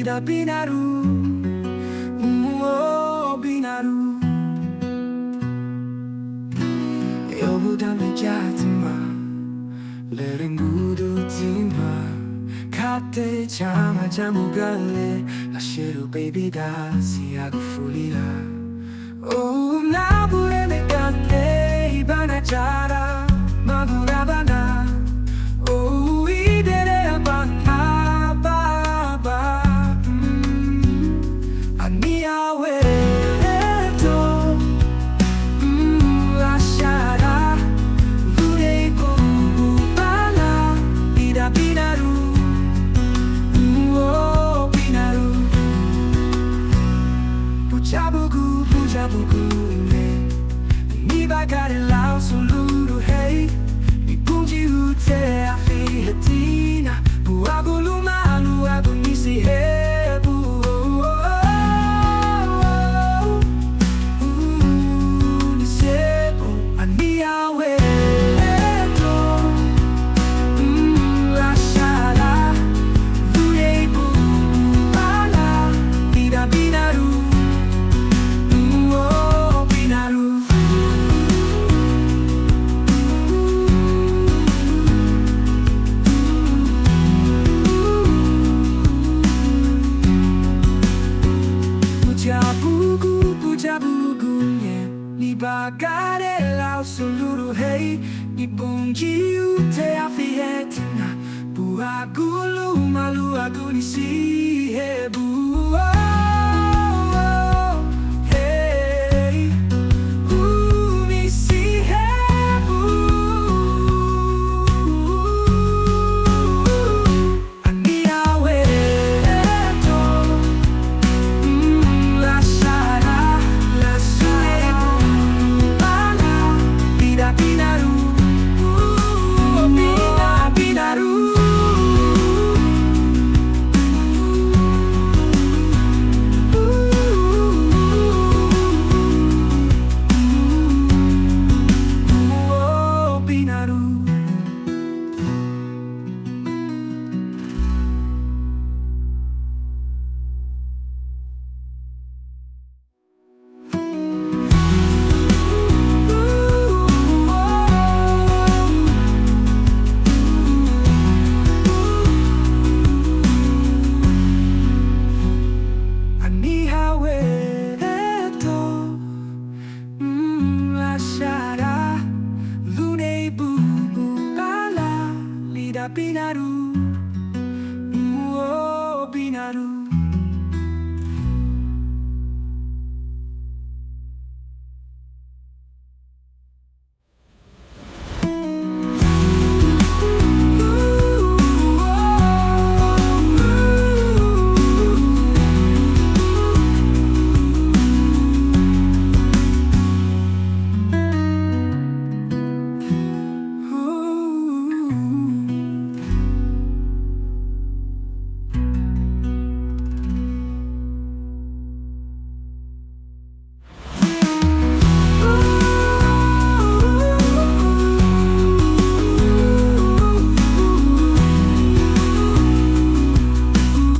ida binaru, oh binaru. Eu budame jatima, lerengudu timba, kate chama jamugale, lasceru baby da si agufulila. Oh na bureme kate ibana jara, magurabana. Oh idere abana baba, Aniha Weto, lasciara, vorrei bala, ida binaru, oh binaru. Pujabugu ne, mi bagare lao suluru hey, mi pungi ute a fihetina, buagulu malu agu nisi hebu. Aniha Weto, lasciala, vorrei bala, ida binaru, oh binaru. Pujabugu nye, ni bagare lao suluru hey, ni bungi ute a fihetina, buagulu malu agu nisi